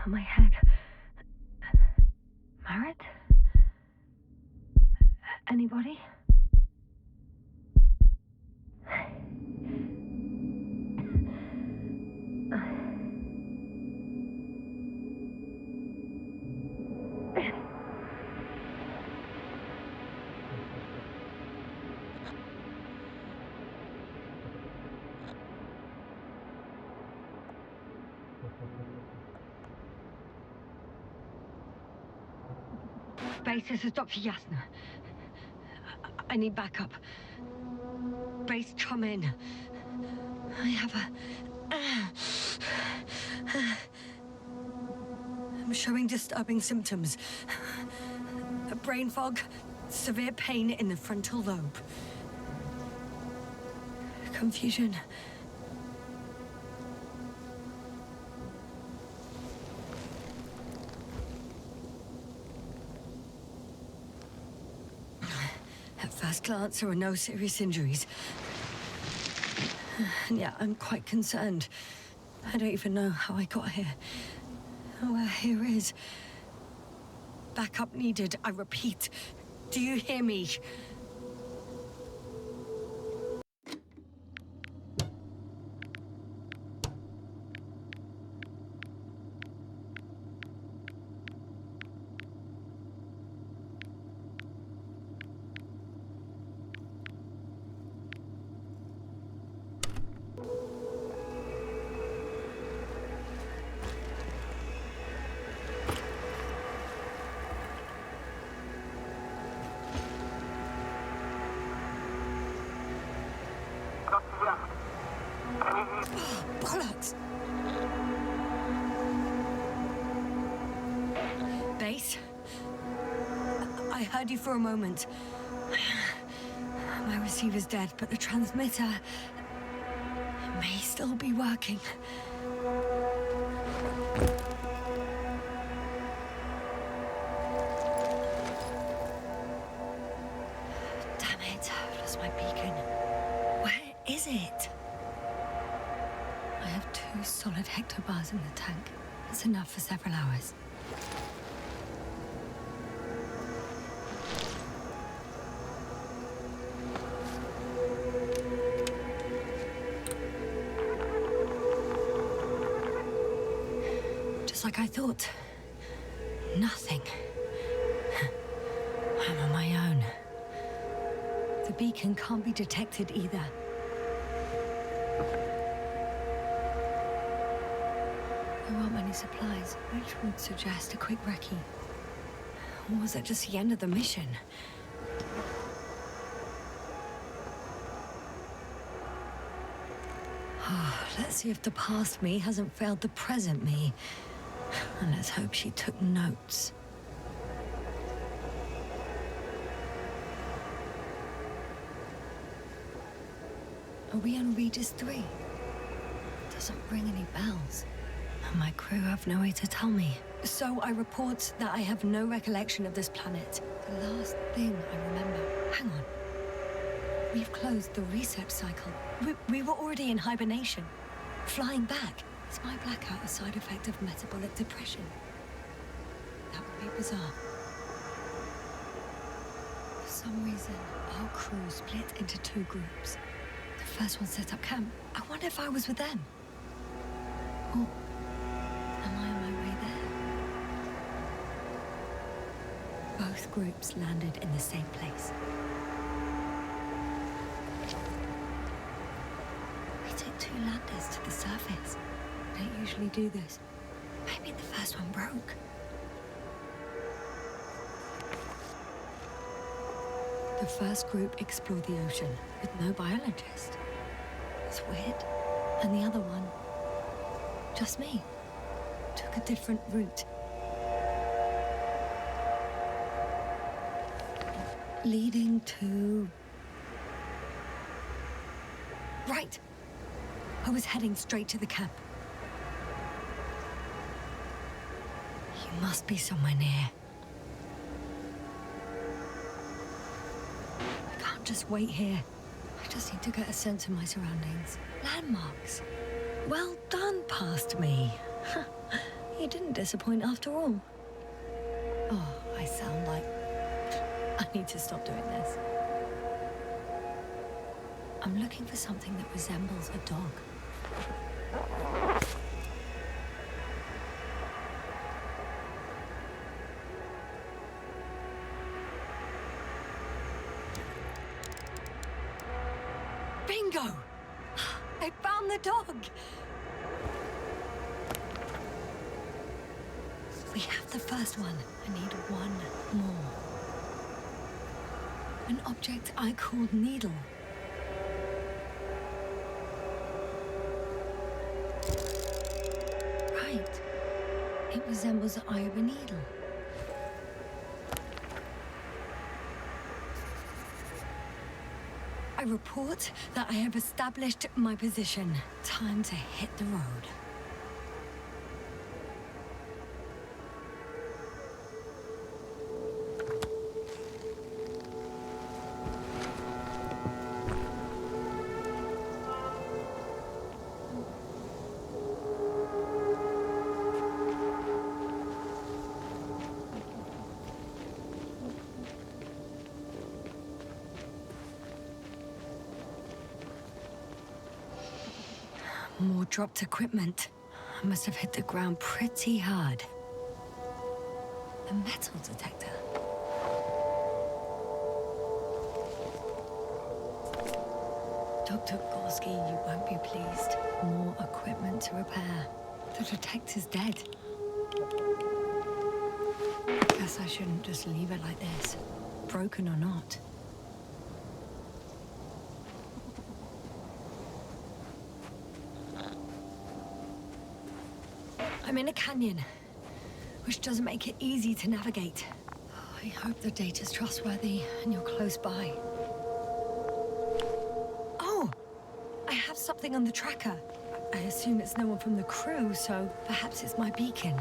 on my head. Marit? Anybody? Base, this is Dr. Yasna. I need backup. Base, come in. I have I'm showing disturbing symptoms. A brain fog, severe pain in the frontal lobe. Confusion. At first glance, there were no serious injuries. And yet, I'm quite concerned. I don't even know how I got here. Where here is. Backup needed, I repeat. Do you hear me? Bollocks! Base? I heard you for a moment. My receiver's dead, but the transmitter may still be working. Damn it, I've lost my beacon. Where is it? I have 2 solid hectobars in the tank. That's enough for several hours. Just like I thought. Nothing. I'm on my own. The beacon can't be detected either. There aren't many supplies, which would suggest a quick recce. Or was that just the end of the mission? Let's see if the past me hasn't failed the present me. And let's hope she took notes. Are we on Regis 3? Doesn't ring any bells. And my crew have no way to tell me. So I report that I have no recollection of this planet. The last thing I remember... Hang on. We've closed the research cycle. We were already in hibernation. Flying back. Is my blackout a side effect of metabolic depression? That would be bizarre. For some reason, our crew split into 2 groups. The first one set up camp. I wonder if I was with them. Or am I on my way there? Both groups landed in the same place. We took 2 landers to the surface. We don't usually do this. Maybe the first one broke. The first group explored the ocean with no biologist. It's weird. And the other one, just me, took a different route. Leading to... Right. I was heading straight to the camp. You must be somewhere near. I can't just wait here. I just need to get a sense of my surroundings. Landmarks. Well done, past me. You didn't disappoint after all. Oh, I sound like... I need to stop doing this. I'm looking for something that resembles a dog. Bingo! I found the dog! We have the first one. I need one more. An object I called Needle. Right. It resembles the eye of a needle. I report that I have established my position. Time to hit the road. More dropped equipment. I must have hit the ground pretty hard. A metal detector. Dr. Gorski, you won't be pleased. More equipment to repair. The detector's dead. Guess I shouldn't just leave it like this, broken or not. I'm in a canyon, which doesn't make it easy to navigate. I hope the data's trustworthy and you're close by. Oh! I have something on the tracker. I assume it's no one from the crew, so perhaps it's my beacon.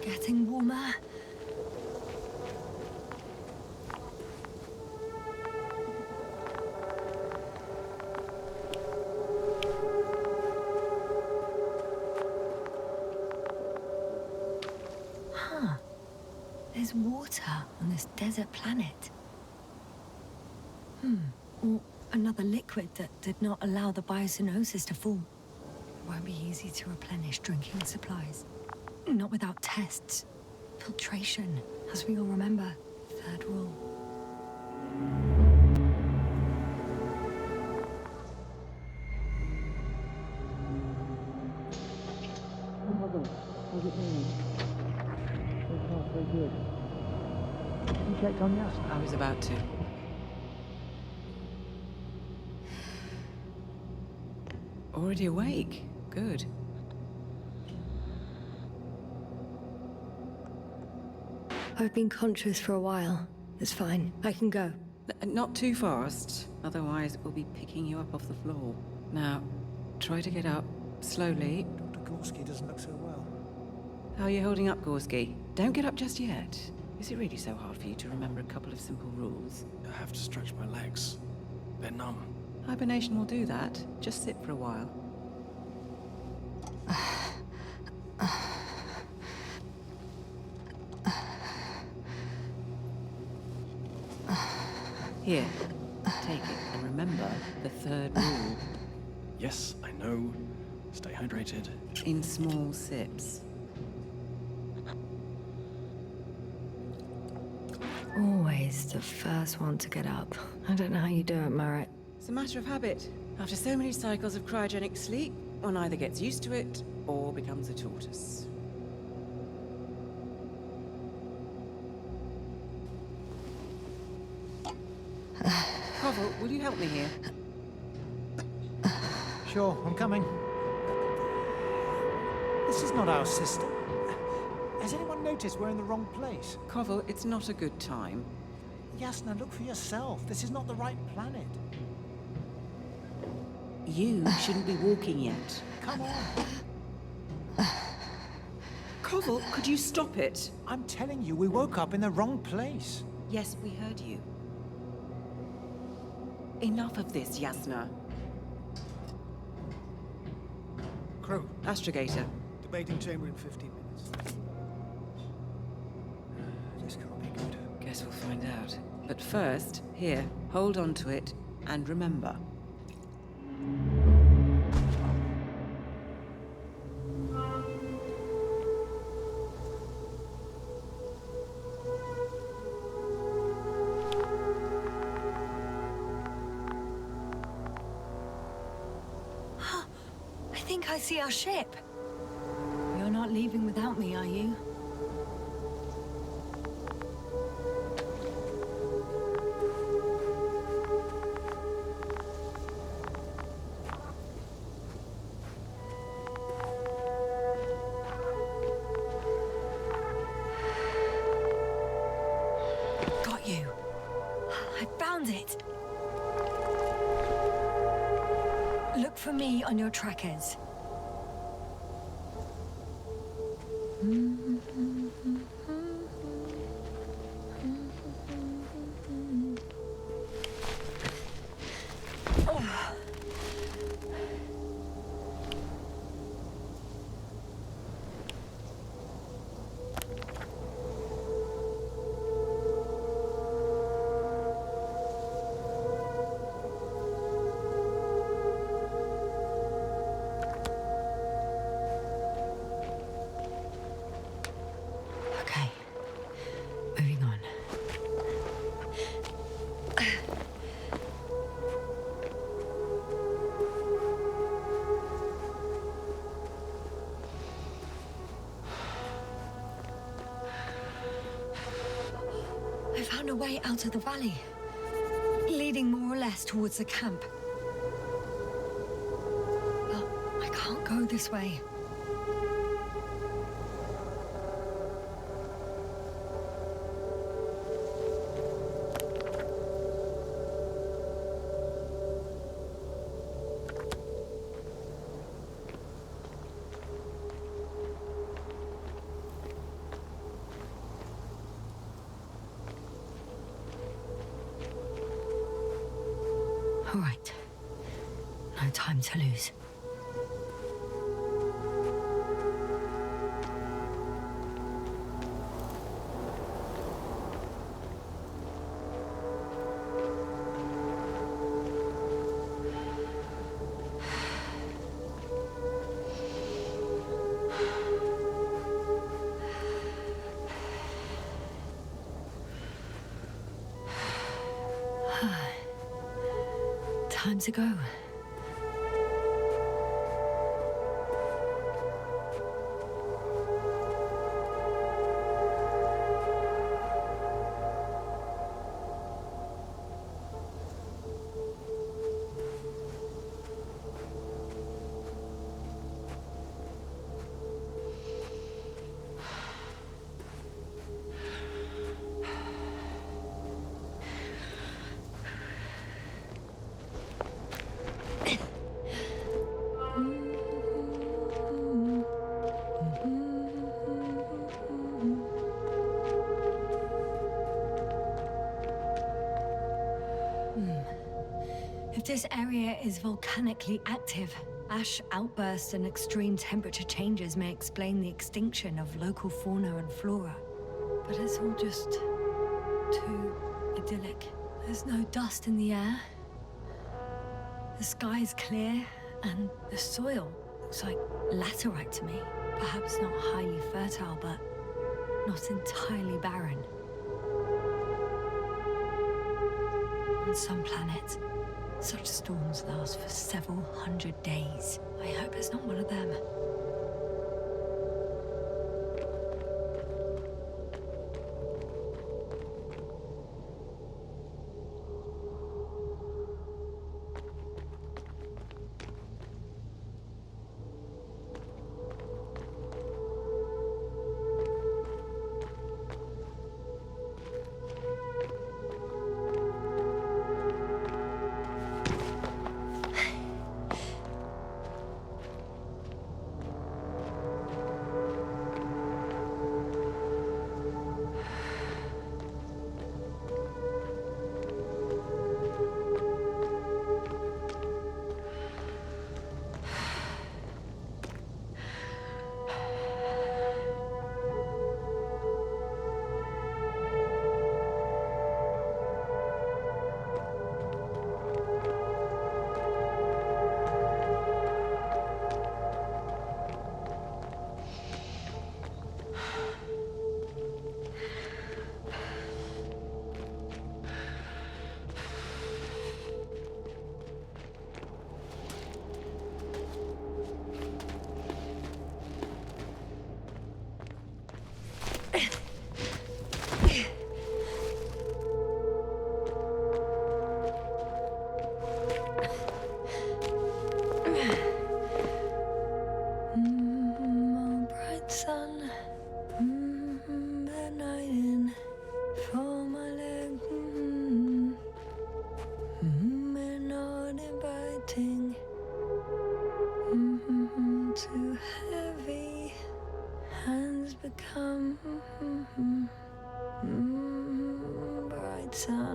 Getting warmer. Huh. There's water on this desert planet. Or another liquid that did not allow the biocenosis to fall. Won't be easy to replenish drinking supplies. Not without tests. Filtration, as we all remember. Third rule. How's it going? So far, so good. You checked on Yas? I was about to. Already awake? Good. I've been conscious for a while. It's fine. I can go. Not too fast, otherwise we'll be picking you up off the floor. Now, try to get up slowly. Dr. Gorski doesn't look so well. How are you holding up, Gorski? Don't get up just yet. Is it really so hard for you to remember a couple of simple rules? I have to stretch my legs. They're numb. Hibernation will do that. Just sit for a while. Here, take it, and remember the third rule. Yes, I know. Stay hydrated. In small sips. Always the first one to get up. I don't know how you do it, Merritt. It's a matter of habit. After so many cycles of cryogenic sleep, one either gets used to it or becomes a tortoise. Koval, will you help me here? Sure, I'm coming. This is not our system. Has anyone noticed we're in the wrong place? Koval, it's not a good time. Yasna, look for yourself. This is not the right planet. You shouldn't be walking yet. Come on. Koval, could you stop it? I'm telling you, we woke up in the wrong place. Yes, we heard you. Enough of this, Yasna. Crew, Astrogator. debating chamber in 15 minutes. This can't be good. Guess we'll find out. But first, here, hold on to it, and remember. I think I see our ship. You're not leaving without me, are you? Got you. I found it. Look for me on your trackers. Okay, moving on. I found a way out of the valley, leading more or less towards the camp. But I can't go this way. All right. No time to lose. Time to go. If this area is volcanically active, ash outbursts and extreme temperature changes may explain the extinction of local fauna and flora. But it's all just too idyllic. There's no dust in the air. The sky's clear, and the soil looks like laterite to me. Perhaps not highly fertile, but not entirely barren. On some planets, such storms last for several hundred days. I hope it's not one of them.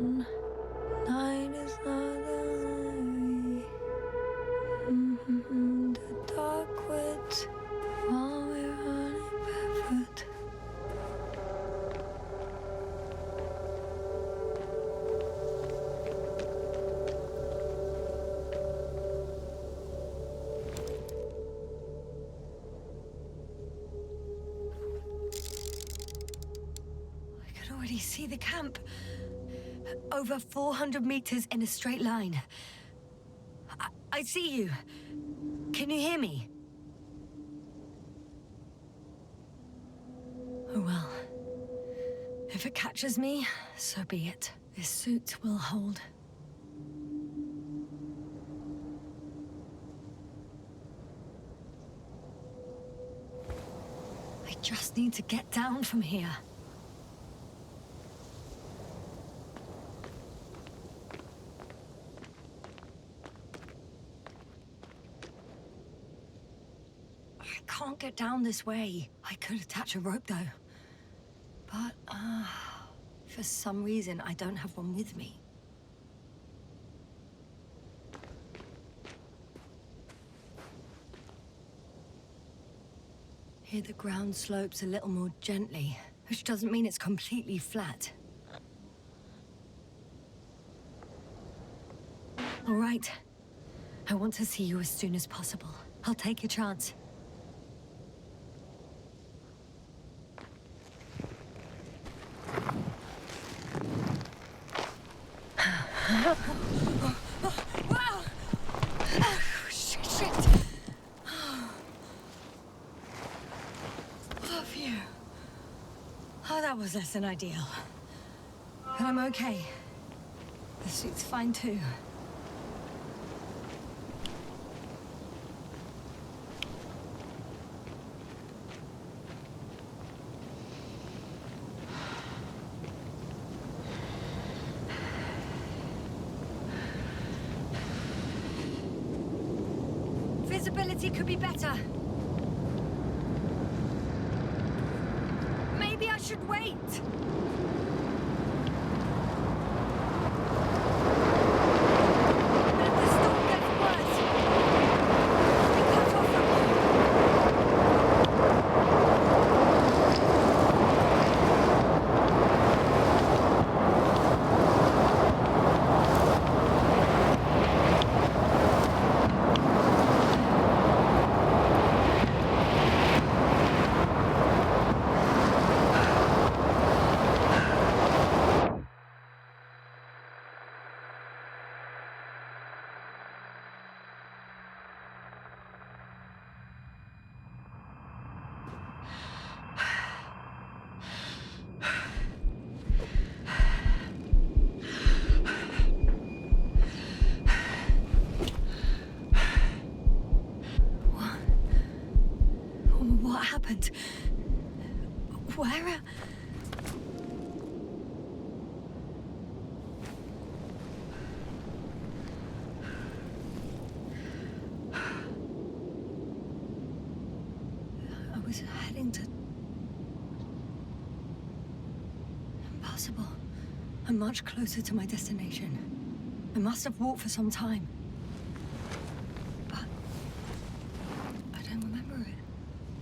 sun. Night is not the the dark woods while we're running barefoot. I could already see the camp. Over 400 meters in a straight line. I see you. Can you hear me? Oh well. If it catches me, so be it. This suit will hold. I just need to get down from here. I can't get down this way. I could attach a rope though. But, for some reason, I don't have one with me. Here the ground slopes a little more gently, which doesn't mean it's completely flat. All right. I want to see you as soon as possible. I'll take your chance. Wow! Shit! Oh, phew. Oh, that was less than ideal. But I'm okay. The suit's fine too. Visibility could be better. Maybe I should wait. But if the storm gets worse, I'll be cut off from What happened? Where? I was heading to... Impossible. I'm much closer to my destination. I must have walked for some time. But... I don't remember it.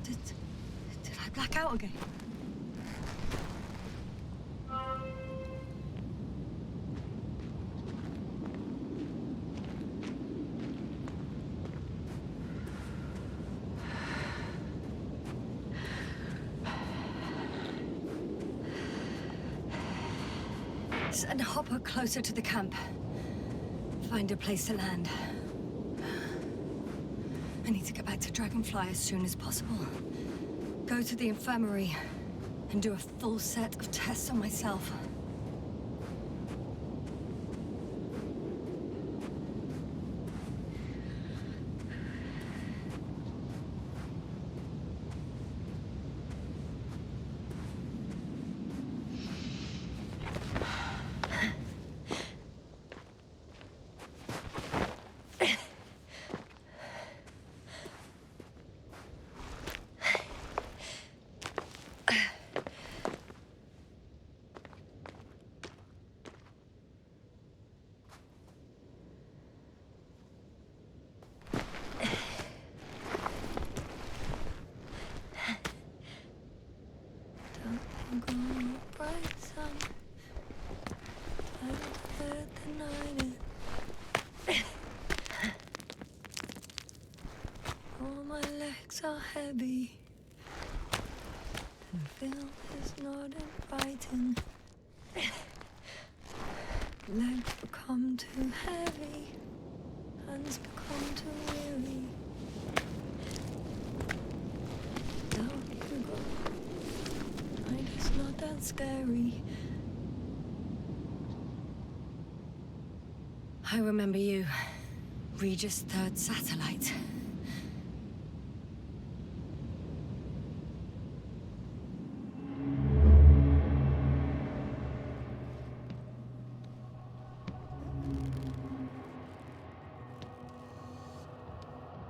Did I black out again? Send a hopper closer to the camp. Find a place to land. I need to get back to Dragonfly as soon as possible. Go to the infirmary and do a full set of tests on myself. united. All my legs are heavy. And Phil is not inviting. Legs become too heavy. Hands become too weary. Down you go. Like it's not that scary. I remember you. Regis' third satellite.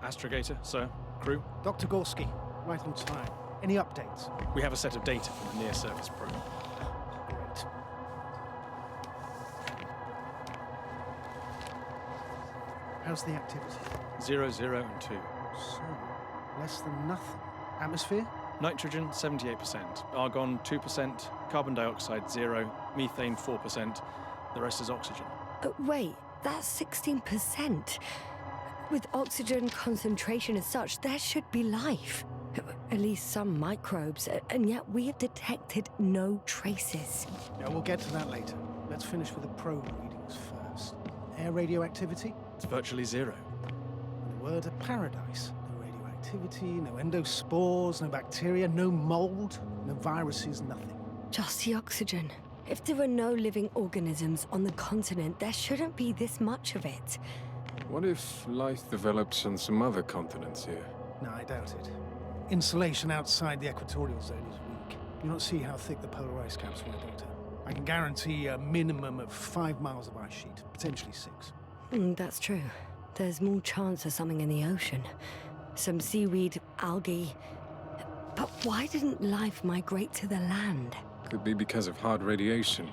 Astrogator, sir. Crew. Dr. Gorski, right on time. Any updates? We have a set of data from the near-surface probe. Great. How's the activity? 0, 0, and 2. So, less than nothing. Atmosphere? Nitrogen, 78%. Argon, 2%. Carbon dioxide, 0. Methane, 4%. The rest is oxygen. Wait, that's 16%. With oxygen concentration as such, there should be life. At least some microbes, and yet we have detected no traces. Yeah, we'll get to that later. Let's finish with the probe readings first. Air radioactivity? It's virtually 0. The word of paradise. No radioactivity, no endospores, no bacteria, no mold, no viruses, nothing. Just the oxygen. If there are no living organisms on the continent, there shouldn't be this much of it. What if life develops on some other continents here? No, I doubt it. Insulation outside the equatorial zone is weak. You don't see how thick the polar ice caps were, Doctor. I can guarantee a minimum of 5 miles of ice sheet, potentially 6. That's true. There's more chance of something in the ocean. Some seaweed, algae. But why didn't life migrate to the land? Could be because of hard radiation.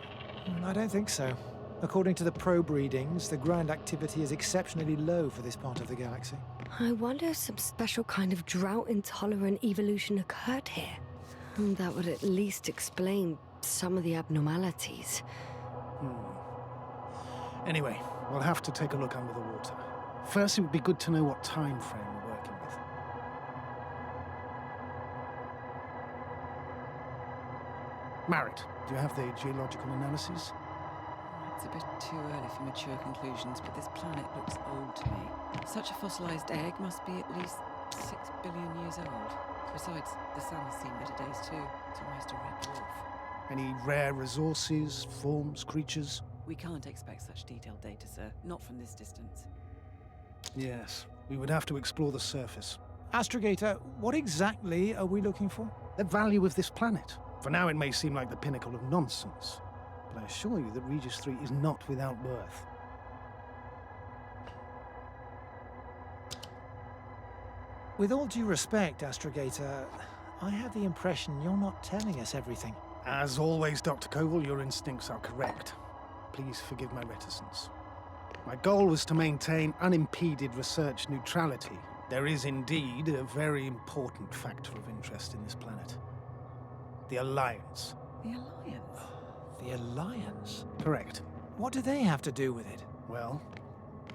I don't think so. According to the probe readings, the ground activity is exceptionally low for this part of the galaxy. I wonder if some special kind of drought-intolerant evolution occurred here. That would at least explain some of the abnormalities. Anyway, we'll have to take a look under the water. First, it would be good to know what time frame we're working with. Marit, do you have the geological analysis? It's a bit too early for mature conclusions, but this planet looks old to me. Such a fossilized egg must be at least 6 billion years old. Besides, the sun has seen better days too. It's almost a red dwarf. Any rare resources, forms, creatures? We can't expect such detailed data, sir. Not from this distance. Yes, we would have to explore the surface. Astrogator, what exactly are we looking for? The value of this planet. For now, it may seem like the pinnacle of nonsense, but I assure you that Regis 3 is not without worth. With all due respect, Astrogator, I have the impression you're not telling us everything. As always, Dr. Koval, your instincts are correct. Please forgive my reticence. My goal was to maintain unimpeded research neutrality. There is indeed a very important factor of interest in this planet. The Alliance. The Alliance? The Alliance? Correct. What do they have to do with it? Well,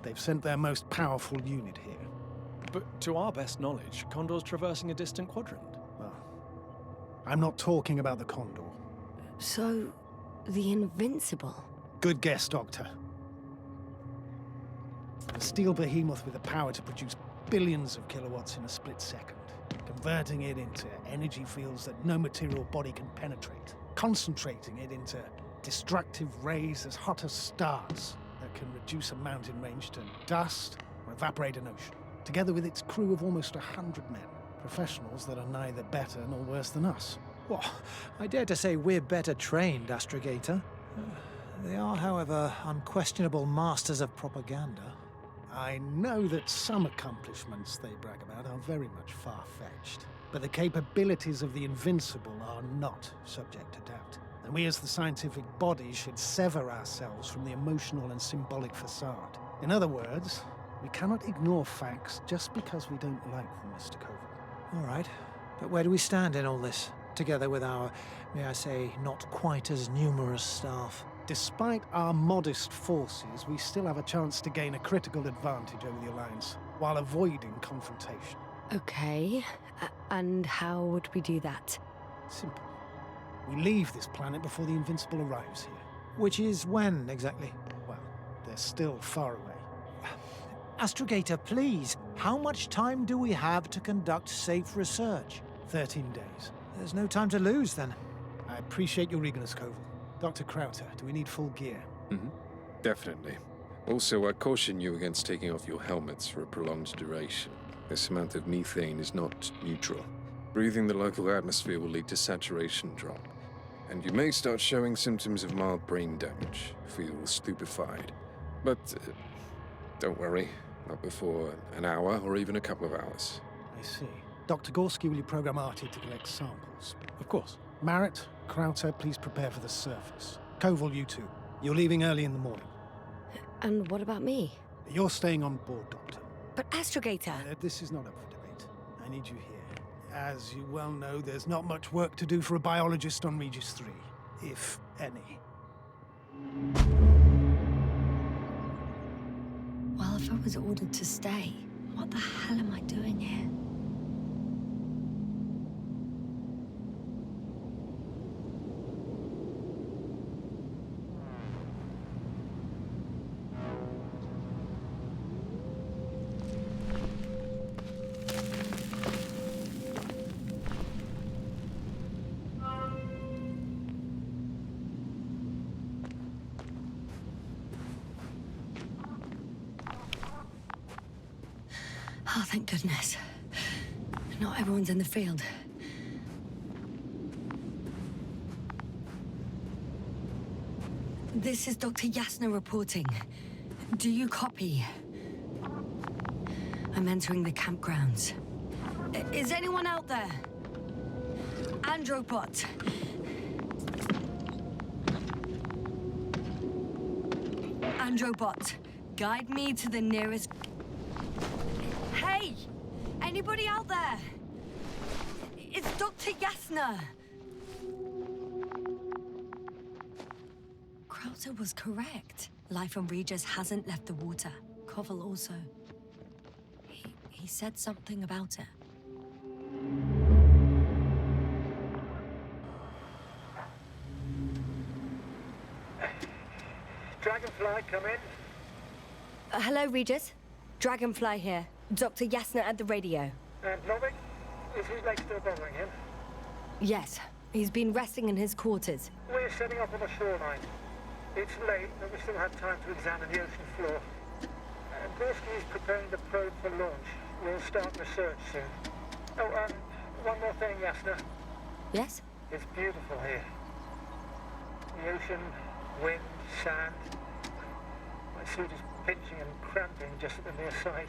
they've sent their most powerful unit here. But to our best knowledge, Condor's traversing a distant quadrant. Well, I'm not talking about the Condor. So, the Invincible? Good guess, Doctor. A steel behemoth with the power to produce billions of kilowatts in a split second, converting it into energy fields that no material body can penetrate, concentrating it into destructive rays as hot as stars that can reduce a mountain range to dust or evaporate an ocean, together with its crew of almost 100 men, professionals that are neither better nor worse than us. Well, I dare to say we're better trained, Astrogator. They are, however, unquestionable masters of propaganda. I know that some accomplishments they brag about are very much far-fetched, but the capabilities of the Invincible are not subject to doubt. And we as the scientific body should sever ourselves from the emotional and symbolic facade. In other words, we cannot ignore facts just because we don't like them, Mr. Koval. All right, but where do we stand in all this, together with our, may I say, not quite as numerous staff? Despite our modest forces, we still have a chance to gain a critical advantage over the Alliance, while avoiding confrontation. Okay, and how would we do that? Simple. We leave this planet before the Invincible arrives here. Which is when, exactly? Well, they're still far away. Astrogator, please, how much time do we have to conduct safe research? 13 days. There's no time to lose, then. I appreciate your eagerness, Koval. Dr. Krauter, do we need full gear? Definitely. Also, I caution you against taking off your helmets for a prolonged duration. This amount of methane is not neutral. Breathing the local atmosphere will lead to saturation drop, and you may start showing symptoms of mild brain damage, feel stupefied. But don't worry, not before an hour or even a couple of hours. I see. Dr. Gorski, will you program Artie to collect samples? Of course. Marrett, Krauter, please prepare for the surface. Koval, you too. You're leaving early in the morning. And what about me? You're staying on board, Doctor. But Astrogator... This is not up for debate. I need you here. As you well know, there's not much work to do for a biologist on Regis 3, if any. Well, if I was ordered to stay, what the hell am I doing here? Oh, thank goodness. Not everyone's in the field. This is Dr. Yasna reporting. Do you copy? I'm entering the campgrounds. Is anyone out there? Androbot. Androbot, guide me to the nearest... Hey! Anybody out there? It's Dr. Yasna! Krauter was correct. Life on Regis hasn't left the water. Koval also. He said something about it. Dragonfly, come in. Hello, Regis. Dragonfly here. Dr. Yasna at the radio. And Novik? Is his leg still bothering him? Yes. He's been resting in his quarters. We're setting up on the shoreline. It's late, but we still have time to examine the ocean floor. Gorski is preparing the probe for launch. We'll start research soon. Oh, one more thing, Yasna. Yes? It's beautiful here. The ocean, wind, sand. My suit is pinching and cramping just at the near sight.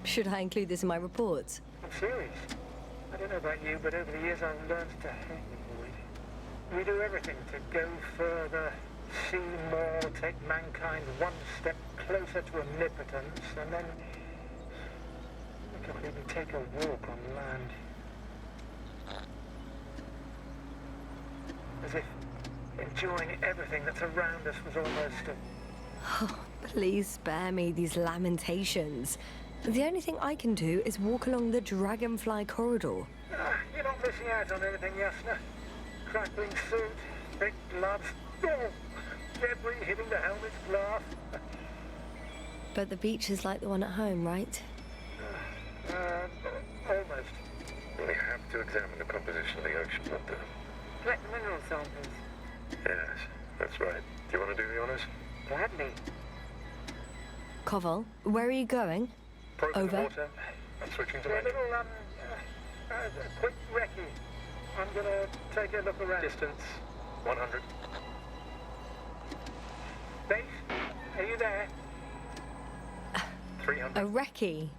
Should I include this in my reports? I'm serious. I don't know about you, but over the years I've learned to hate the void. We do everything to go further, see more, take mankind one step closer to omnipotence, and then we can't even take a walk on land. As if enjoying everything that's around us was almost a... Oh, please spare me these lamentations. The only thing I can do is walk along the Dragonfly corridor. You're not missing out on anything, Yasna. Crackling suit, thick gloves, debris hitting the helmet's glass. But the beach is like the one at home, right? Almost. We have to examine the composition of the ocean, Doctor. Collect the mineral samples. Yes, that's right. Do you want to do the honors? Gladly. Koval, where are you going? Probe Over. the water. I'm switching to A landing. little, quick recce. I'm gonna take a look around. Distance, 100. Base, are you there? 300. A recce?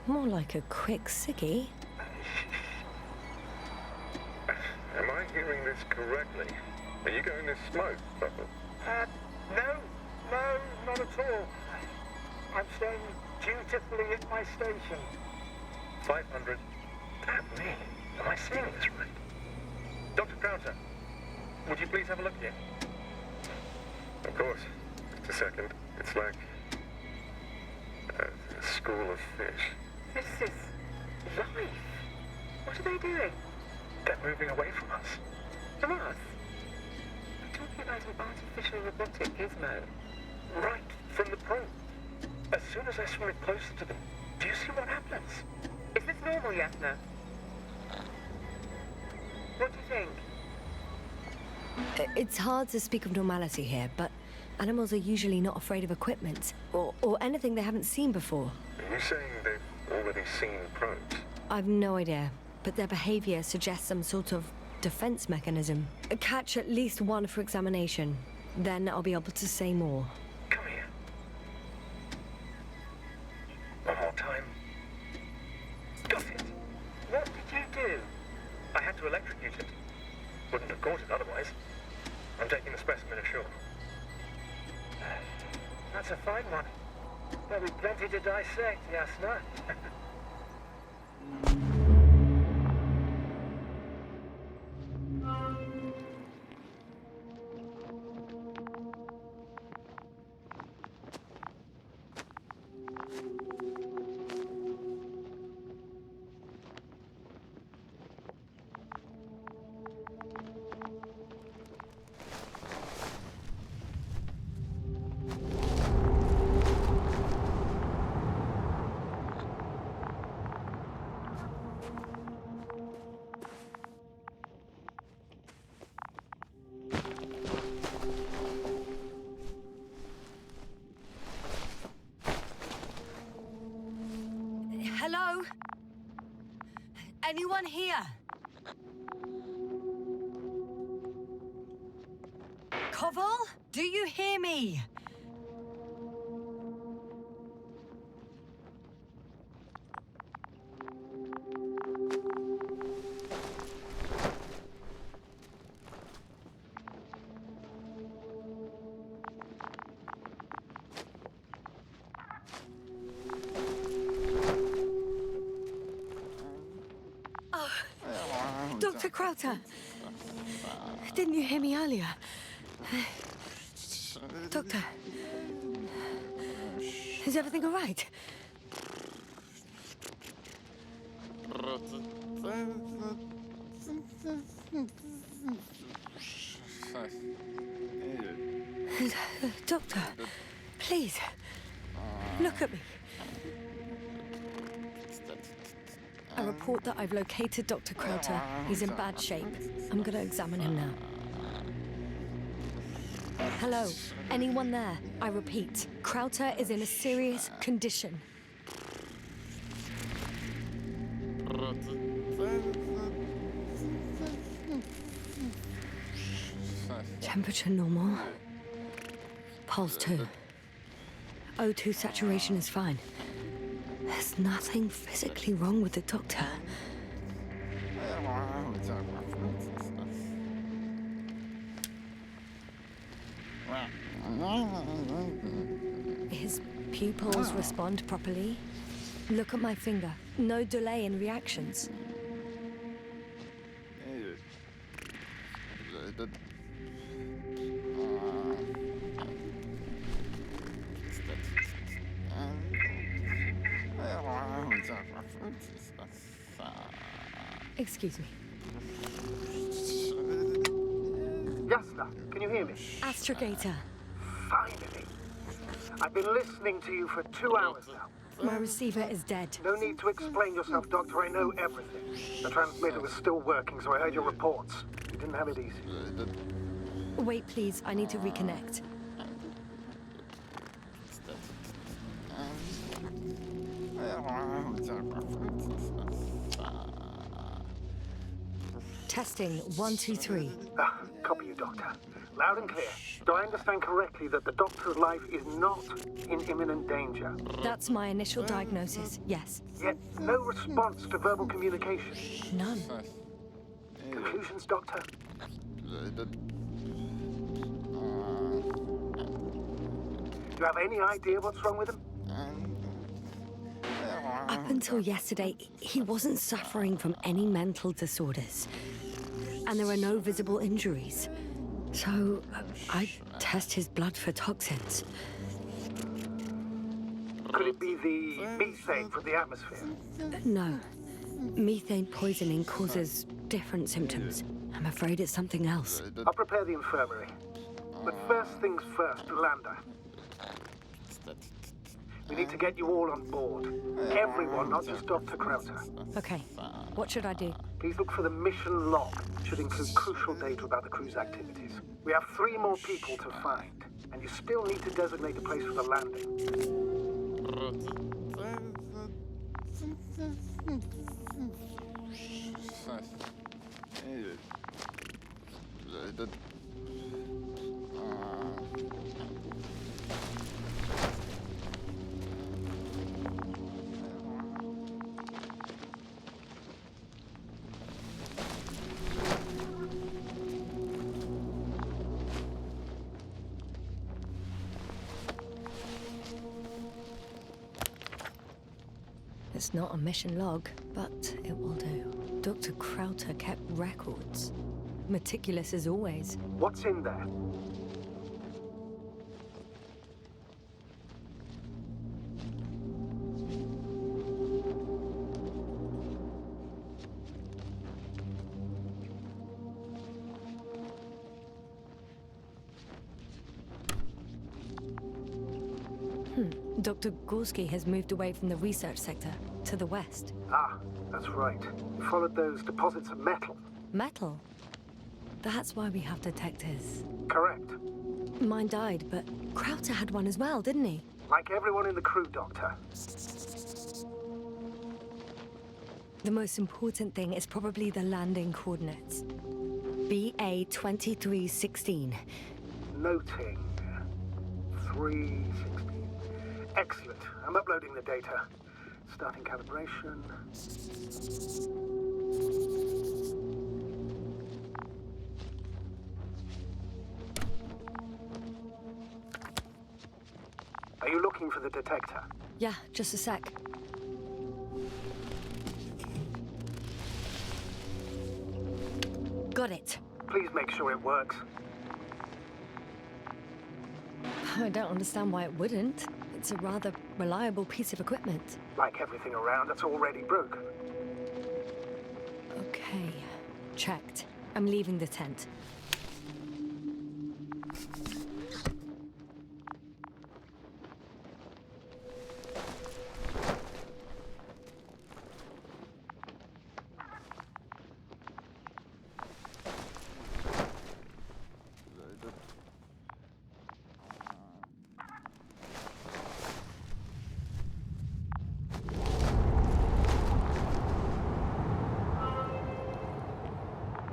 More like a quick sickie. Am I hearing this correctly? Are you going to smoke, Doctor? No, not at all. I'm staying dutifully at my station. 500. Damn me. Am I seeing this right? Dr. Krauter, Would you please have a look here? Of course. Just a second. It's like a school of fish. This is life. What are they doing? They're moving away from us. From us? I'm talking about an artificial robotic gizmo. Right from the probe. As soon as I swim it closer to them, do you see what happens? Is this normal, Yasna? What do you think? It's hard to speak of normality here, but animals are usually not afraid of equipment or anything they haven't seen before. Are you saying they've already seen probes? I've no idea, but their behavior suggests some sort of defense mechanism. Catch at least one for examination. Then I'll be able to say more. Come here. One more time. Got it. What did you do? I had to electrocute it. Wouldn't have caught it otherwise. I'm taking the specimen ashore. That's a fine one. There'll be plenty to dissect, Yasna. Hello? Anyone here? Koval? Do you hear me? Dr. Crowther, didn't you hear me earlier? Doctor, is everything all right? Doctor, please, look at me. I report that I've located Dr. Crowther. He's in bad shape. I'm gonna examine him now. Hello? Anyone there? I repeat, Crowther is in a serious condition. Temperature normal. Pulse 2. O2 saturation is fine. There's nothing physically wrong with the doctor. His pupils respond properly. Look at my finger. No delay in reactions. Excuse me. Yasna, can you hear me? Astrogator. Finally. I've been listening to you for 2 hours now. My receiver is dead. No need to explain yourself, Doctor. I know everything. The transmitter was still working, so I heard your reports. You didn't have it easy. Wait, please. I need to reconnect. Testing 1, 2, 3. Copy you, Doctor. Loud and clear. Do I understand correctly that the Doctor's life is not in imminent danger? That's my initial diagnosis, yes. Yet no response to verbal communication. None. Conclusions, Doctor? Do you have any idea what's wrong with him? Up until yesterday, he wasn't suffering from any mental disorders. And there are no visible injuries. So, I test his blood for toxins. Could it be the methane from the atmosphere? No. Methane poisoning causes different symptoms. I'm afraid it's something else. I'll prepare the infirmary. But first things first, the lander. We need to get you all on board. Everyone, not just Dr. Krauter. Okay. What should I do? Please look for the mission log. It should include crucial data about the crew's activities. We have 3 more people to find, and you still need to designate a place for the landing. It's not a mission log, but it will do. Dr. Krauter kept records. Meticulous as always. What's in there? Dr. Gorski has moved away from the research sector to the west. Ah, that's right. You followed those deposits of metal. Metal? That's why we have detectors. Correct. Mine died, but Krauter had one as well, didn't he? Like everyone in the crew, Doctor. The most important thing is probably the landing coordinates. BA-2316. Noting. 316. Excellent. I'm uploading the data. Starting calibration. Are you looking for the detector? Yeah, just a sec. Got it. Please make sure it works. I don't understand why it wouldn't. It's a rather reliable piece of equipment. Like everything around that's already broken. Okay, checked. I'm leaving the tent.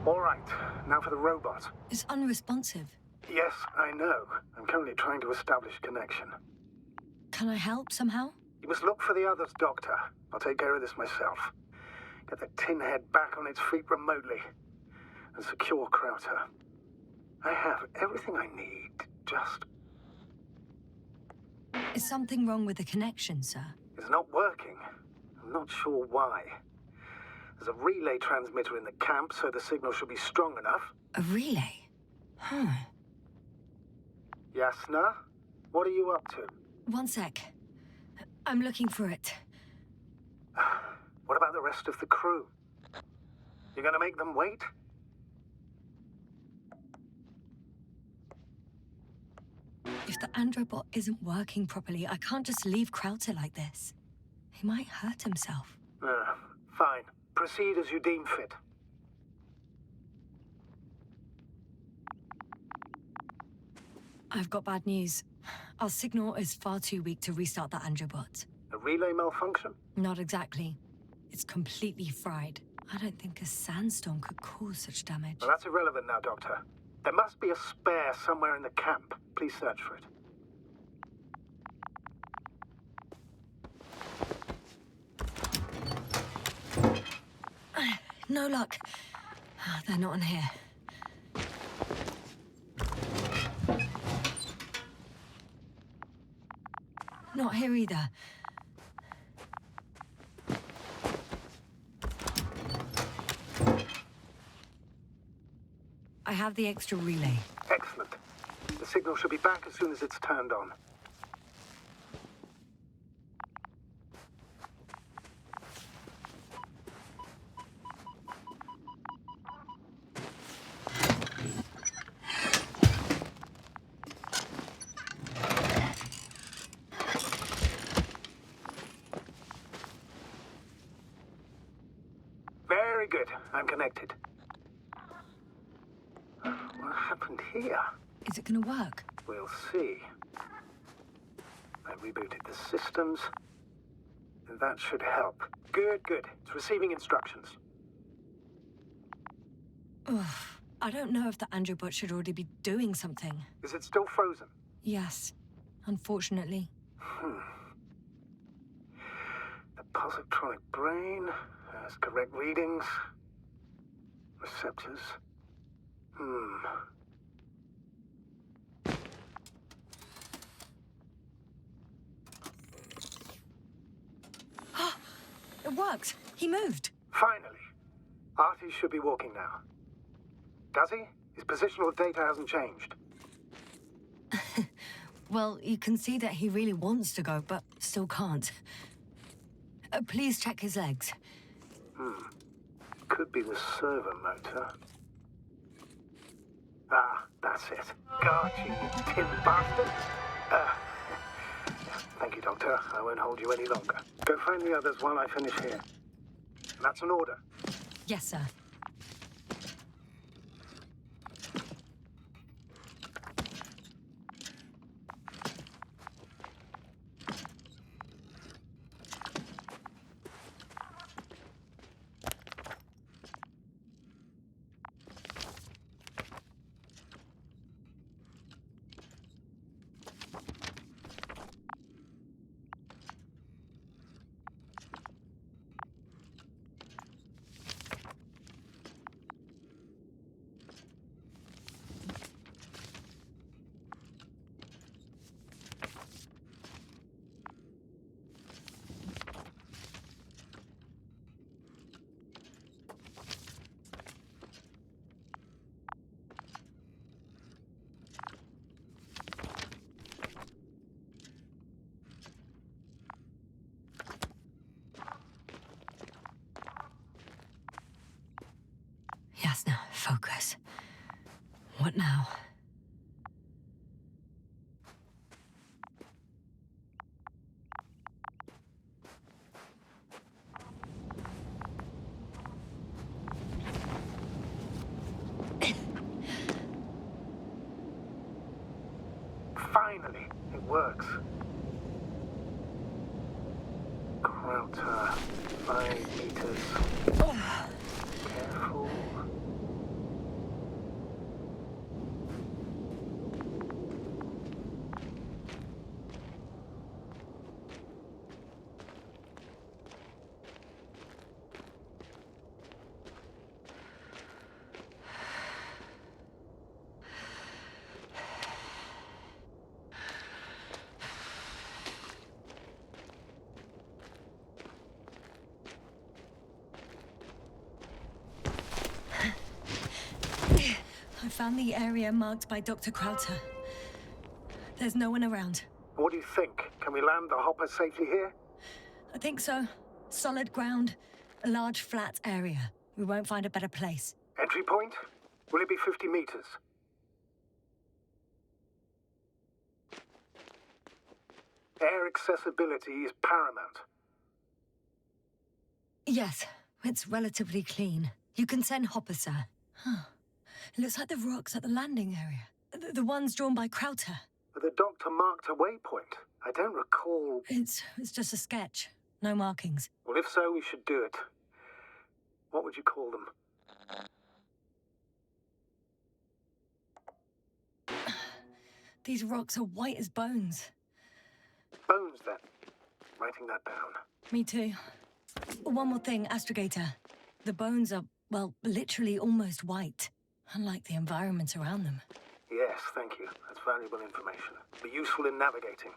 All right, now for the robot. It's unresponsive. Yes, I know. I'm currently trying to establish a connection. Can I help somehow? You must look for the others, Doctor. I'll take care of this myself. Get the tin head back on its feet remotely. And secure Krauter. I have everything I need. Just... Is something wrong with the connection, sir? It's not working. I'm not sure why. There's a relay transmitter in the camp, so the signal should be strong enough. A relay? Huh. Yasna? What are you up to? One sec. I'm looking for it. What about the rest of the crew? You're gonna make them wait? If the Androbot isn't working properly, I can't just leave Krauter like this. He might hurt himself. Fine. Proceed as you deem fit. I've got bad news. Our signal is far too weak to restart the Androbot. A relay malfunction? Not exactly. It's completely fried. I don't think a sandstorm could cause such damage. Well, that's irrelevant now, Doctor. There must be a spare somewhere in the camp. Please search for it. No luck. They're not in here. Not here either. I have the extra relay. Excellent. Signal should be back as soon as it's turned on. Very good. I'm connected. What happened here? Is it gonna work? We'll see. I rebooted the systems. And that should help. Good. It's receiving instructions. Ugh. I don't know if the Andrew bot should already be doing something. Is it still frozen? Yes, unfortunately. The positronic brain has correct readings. Receptors. It worked. He moved. Finally. Artie should be walking now. Does he? His positional data hasn't changed. Well, you can see that he really wants to go, but still can't. Please check his legs. Could be the servo motor. Ah, that's it. Got you, tin bastard. Thank you, Doctor. I won't hold you any longer. Go find the others while I finish here. That's an order. Yes, sir. Yes, now, focus. What now? Finally, it works. Krauter, 5 meters. Careful. I found the area marked by Dr. Krauter. There's no one around. What do you think? Can we land the hopper safely here? I think so. Solid ground, a large flat area. We won't find a better place. Entry point? Will it be 50 meters? Air accessibility is paramount. Yes, it's relatively clean. You can send hopper, sir. It looks like the rocks at the landing area. The ones drawn by Krauter. The doctor marked a waypoint. I don't recall... It's just a sketch. No markings. Well, if so, we should do it. What would you call them? These rocks are white as bones. Bones, then. Writing that down. Me too. One more thing, Astrogator. The bones are, well, literally almost white. Unlike the environment around them. Yes, thank you. That's valuable information. Be useful in navigating.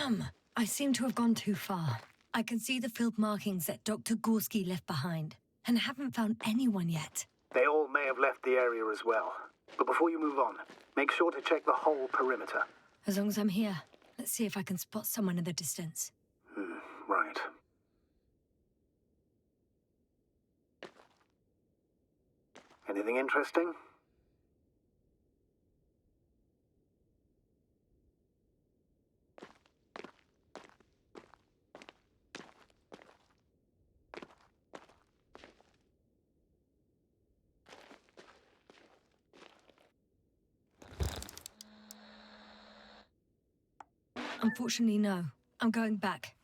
Damn! I seem to have gone too far. I can see the field markings that Dr. Gorski left behind, and haven't found anyone yet. They all may have left the area as well. But before you move on, make sure to check the whole perimeter. As long as I'm here, let's see if I can spot someone in the distance. Right. Anything interesting? Unfortunately, no. I'm going back.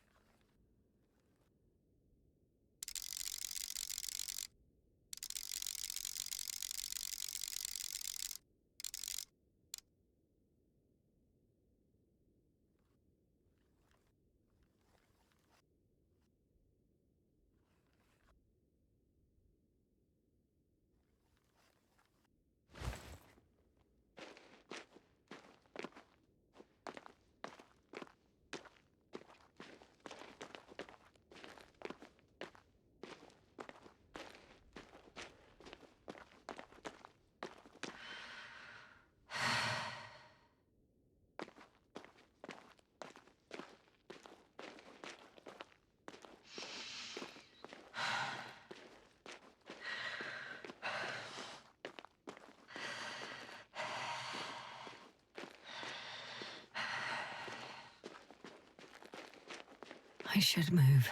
I should move.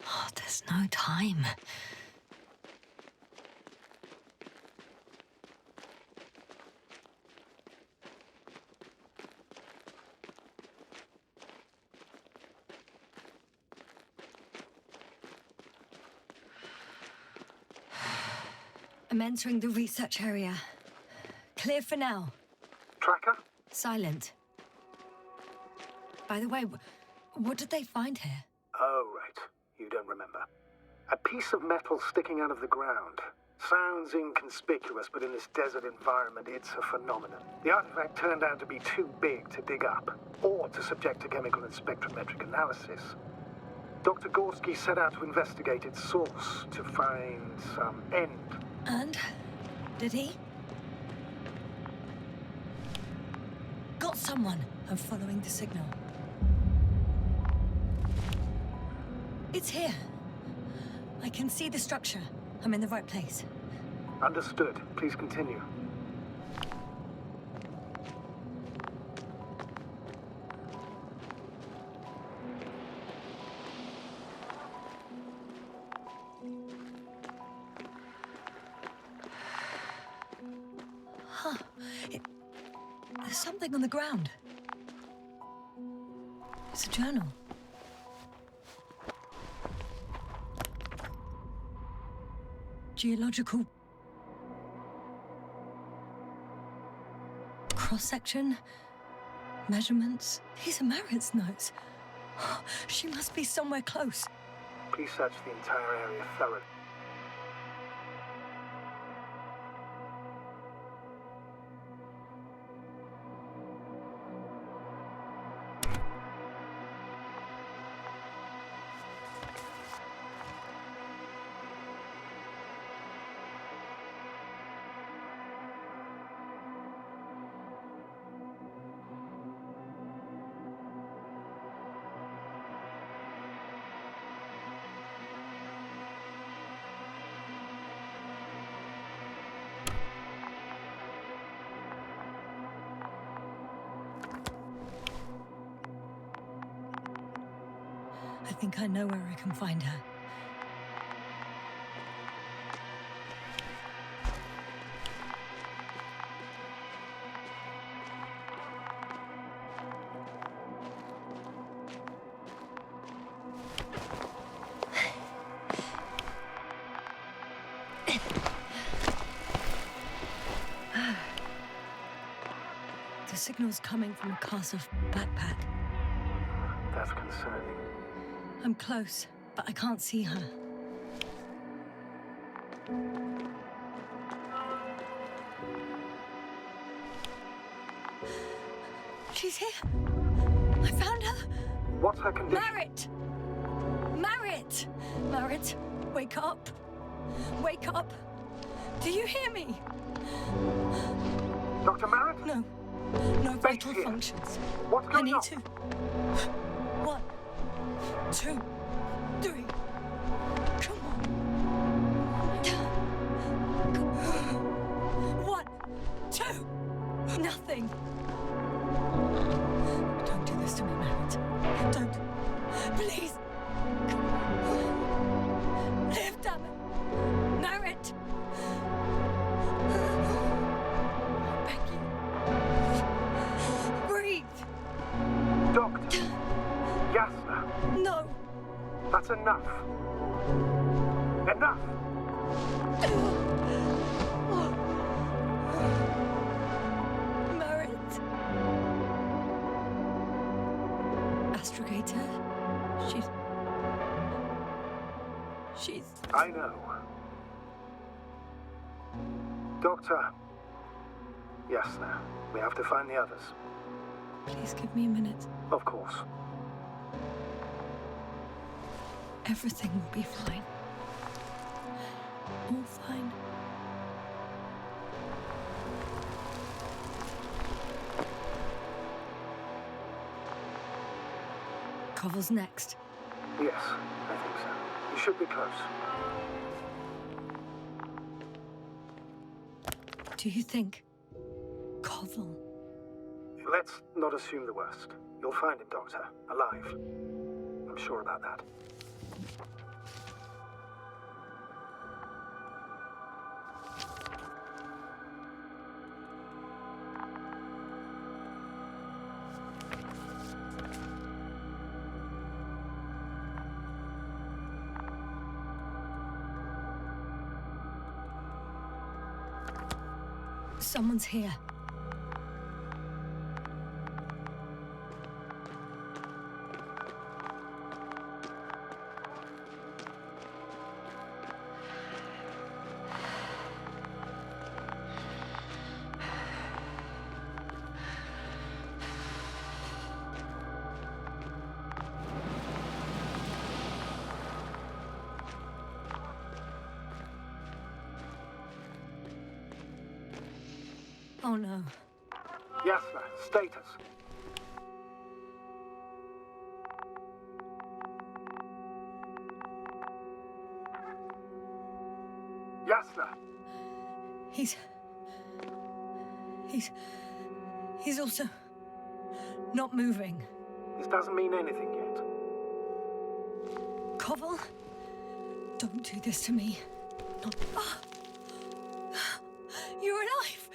Oh, there's no time. I'm entering the research area. Clear for now. Tracker? Silent. By the way, what did they find here? Oh, right. You don't remember. A piece of metal sticking out of the ground. Sounds inconspicuous, but in this desert environment, it's a phenomenon. The artifact turned out to be too big to dig up, or to subject to chemical and spectrometric analysis. Dr. Gorski set out to investigate its source, to find some end. And? Did he? Got someone. I'm following the signal. It's here. I can see the structure. I'm in the right place. Understood. Please continue. Huh. There's something on the ground. It's a journal. Geological cross-section, measurements. These are Marit's notes. She must be somewhere close. Please search the entire area thoroughly. I think I know where I can find her. The signal's coming from a Castle backpack. That's concerning. I'm close, but I can't see her. She's here. I found her! What's her condition? Merritt! Merritt! Merritt, wake up! Wake up! Do you hear me? Dr. Merritt? No. No vital here. functions. What's I going need on? to. 1, 2, 3. Come on. 1, 2. Nothing. Don't do this to me, Merritt. Don't. Please. Live, damn it. Merritt. Beg you. Breathe. Doctor. Yasna. No. That's enough. Enough. Merritt. Astrogator. She's... I know. Doctor. Yasna, we have to find the others. Please give me a minute. Of course. Everything will be fine. All fine. Koval's next. Yes, I think so. You should be close. Do you think Koval? Let's not assume the worst. You'll find him, Doctor. Alive. I'm sure about that. Someone's here. Oh no. Yasna, status. Yasna. He's also not moving. This doesn't mean anything yet. Koval, don't do this to me. Not... You're alive!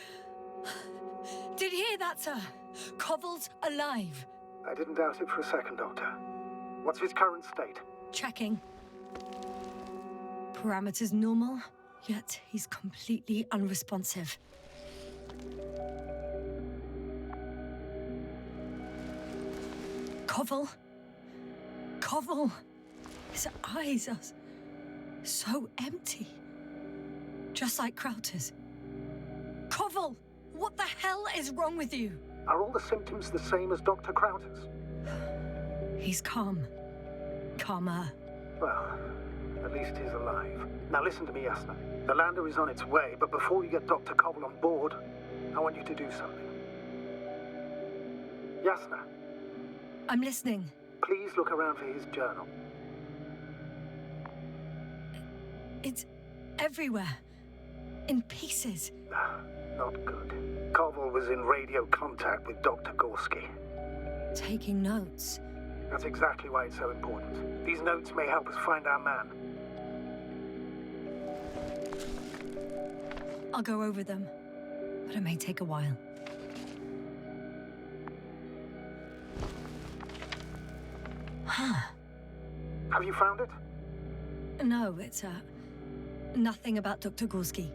Did you hear that, sir? Koval's alive. I didn't doubt it for a second, Doctor. What's his current state? Checking. Parameters normal, yet he's completely unresponsive. Koval? Koval! His eyes are so empty. Just like Krauter's. Koval! What the hell is wrong with you? Are all the symptoms the same as Dr. Krauter's? He's calm. Calmer. Well, at least he's alive. Now listen to me, Yasna. The lander is on its way, but before you get Dr. Koval on board, I want you to do something. Yasna. I'm listening. Please look around for his journal. It's everywhere. In pieces. Not good. Koval was in radio contact with Dr. Gorski. Taking notes. That's exactly why it's so important. These notes may help us find our man. I'll go over them, but it may take a while. Have you found it? No, it's nothing about Dr. Gorski.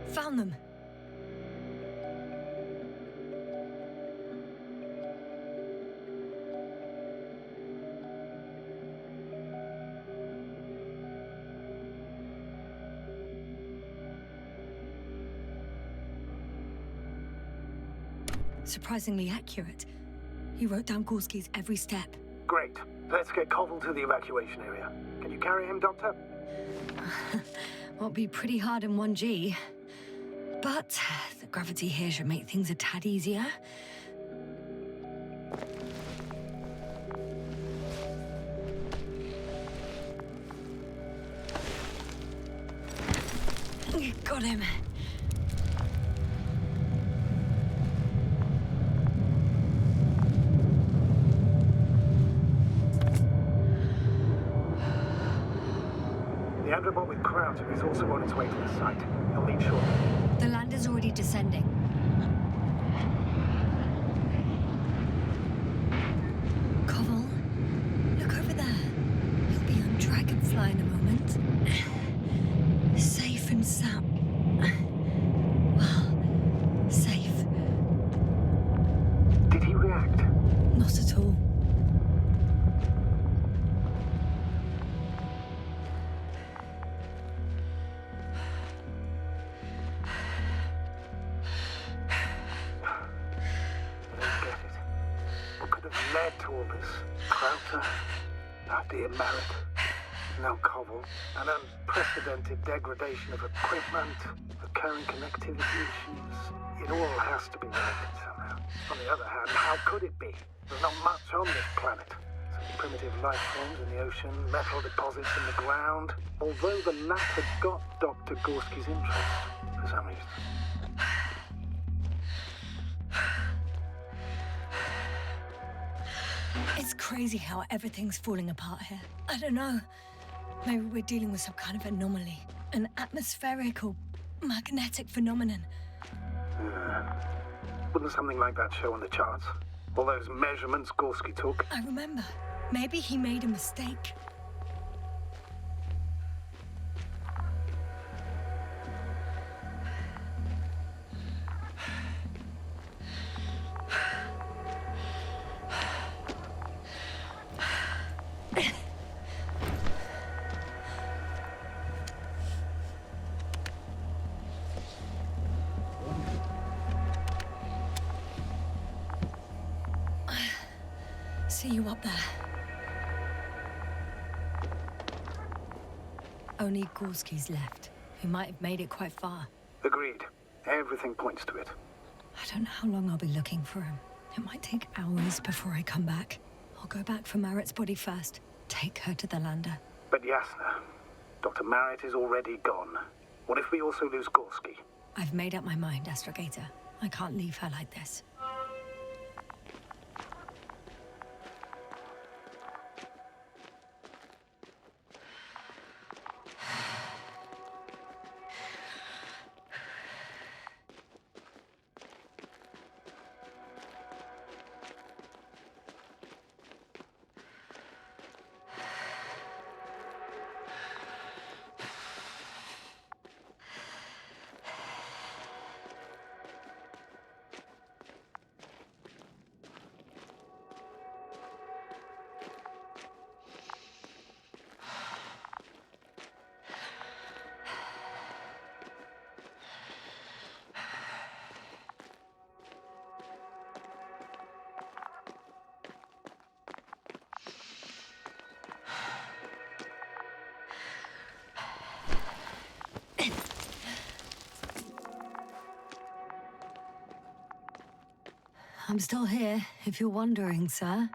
Found them. surprisingly accurate. He wrote down Gorski's every step. Great. Let's get Koval to the evacuation area. Can you carry him, Doctor? Won't be pretty hard in 1G. But the gravity here should make things a tad easier. Got him. The Androbot with Crowder is also on its way to the site. He'll leave shortly. The lander's already descending. Koval, look over there. He'll be on Dragonfly in a moment. Safe and sound. Well, safe. Did he react? Not at all. To all this. Crowder, dear Merritt, no Koval, an unprecedented degradation of equipment, recurring connectivity issues. It all has to be related somehow. On the other hand, how could it be? There's not much on this planet. Some primitive life forms in the ocean, metal deposits in the ground. Although the latter got Dr. Gorski's interest, for some reason. It's crazy how everything's falling apart here. I don't know. Maybe we're dealing with some kind of anomaly. An atmospheric or magnetic phenomenon. Wouldn't something like that show on the charts? All those measurements Gorski took? I remember. Maybe he made a mistake. See you up there. Only Gorski's left. He might have made it quite far. Agreed. Everything points to it. I don't know how long I'll be looking for him. It might take hours before I come back. I'll go back for Marrett's body first. Take her to the lander. But Yasna, Dr. Marrett is already gone. What if we also lose Gorski? I've made up my mind, Astrogator. I can't leave her like this. I'm still here, if you're wondering, sir.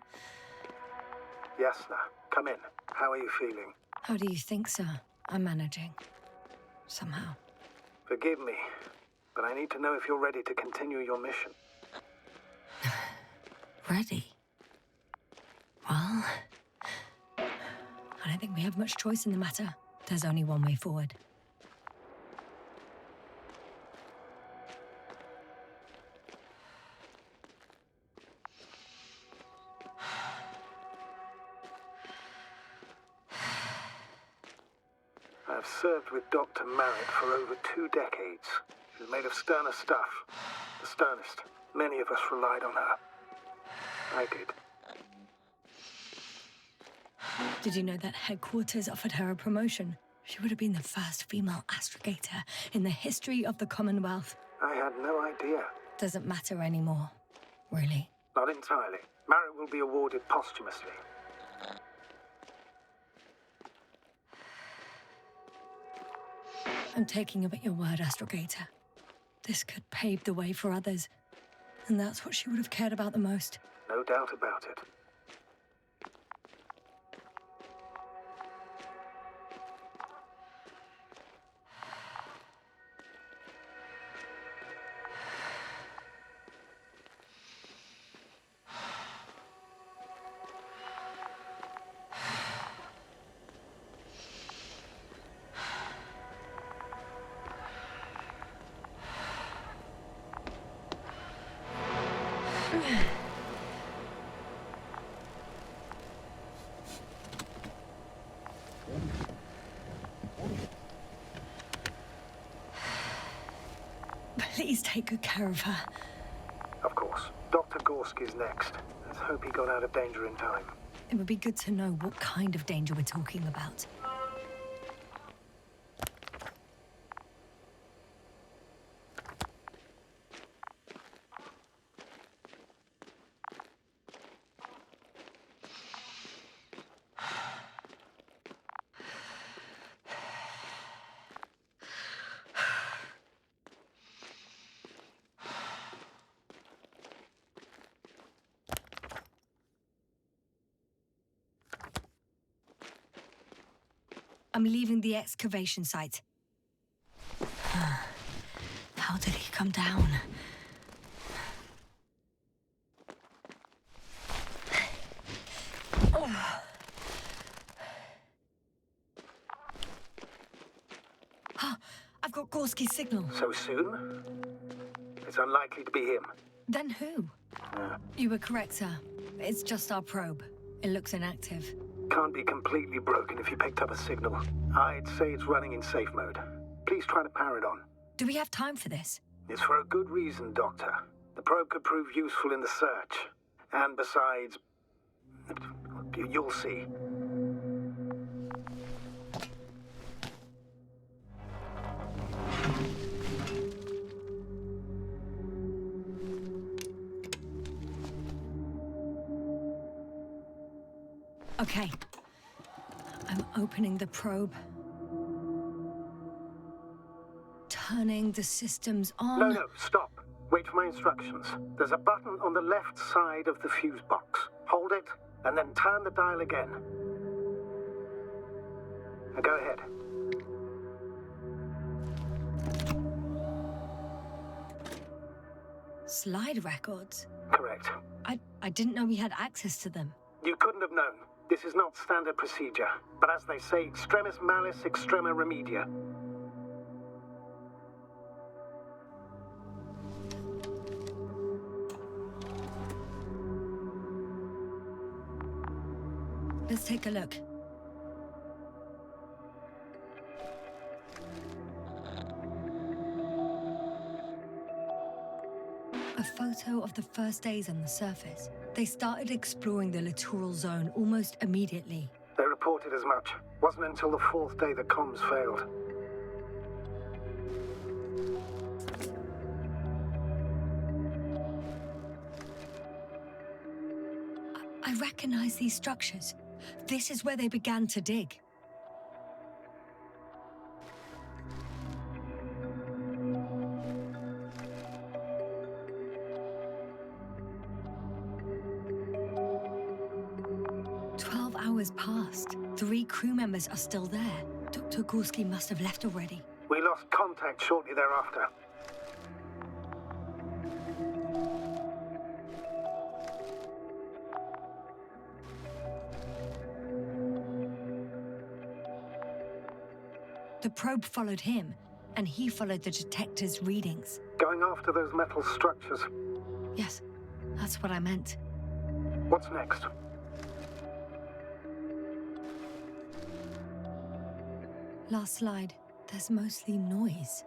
Yasna, come in. How are you feeling? How do you think, sir? I'm managing. Somehow. Forgive me, but I need to know if you're ready to continue your mission. Ready? Well, I don't think we have much choice in the matter. There's only one way forward. I've served with Dr. Marrett for over 2 decades. She's made of sterner stuff. The sternest. Many of us relied on her. I did. Did you know that headquarters offered her a promotion? She would have been the first female astrogator in the history of the Commonwealth. I had no idea. Doesn't matter anymore. really. Not entirely. Merit will be awarded posthumously. I'm taking you at your word, Astrogator. This could pave the way for others. And that's what she would have cared about the most. No doubt about it. Please take good care of her. Of course. Dr. Gorski's next. Let's hope he got out of danger in time. It would be good to know what kind of danger we're talking about. I'm leaving the excavation site. How did he come down? I've got Gorski's signal. So soon? It's unlikely to be him. Then who? You were correct, sir. It's just our probe. It looks inactive. Can't be completely broken if you picked up a signal. I'd say it's running in safe mode. Please try to power it on. Do we have time for this? It's for a good reason, Doctor. The probe could prove useful in the search. And besides, you'll see. Okay. I'm opening the probe. Turning the systems on. No, stop. Wait for my instructions. There's a button on the left side of the fuse box. Hold it, and then turn the dial again. Now go ahead. Slide records? Correct. I didn't know we had access to them. You couldn't have known. This is not standard procedure. But as they say, extremis malis extrema remedia. Let's take a look. A photo of the first days on the surface. They started exploring the littoral zone almost immediately. They reported as much. Wasn't until the fourth day the comms failed. I recognize these structures. This is where they began to dig. Passed. 3 crew members are still there. Dr. Gorski must have left already. We lost contact shortly thereafter. The probe followed him, and he followed the detector's readings. Going after those metal structures? Yes, that's what I meant. What's next? Last slide. There's mostly noise.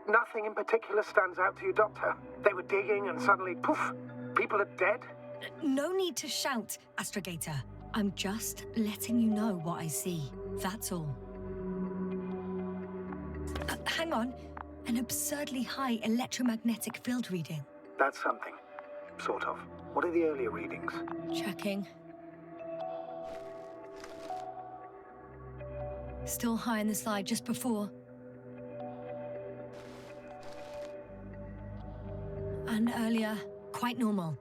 Nothing in particular stands out to you, Doctor. They were digging and suddenly, poof, people are dead? No need to shout, Astrogator. I'm just letting you know what I see. That's all. Hang on. An absurdly high electromagnetic field reading. That's something. Sort of. What are the earlier readings? Checking. Still high in the slide just before. And earlier, quite normal.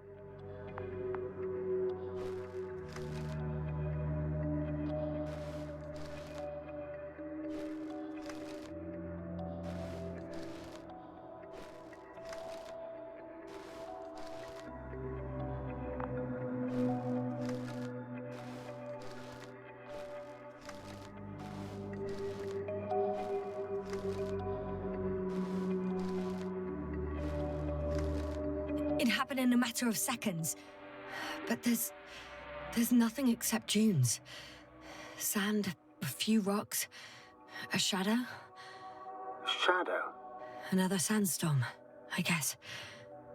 It happened in a matter of seconds. But there's nothing except dunes. Sand, a few rocks, a shadow. Shadow? Another sandstorm, I guess.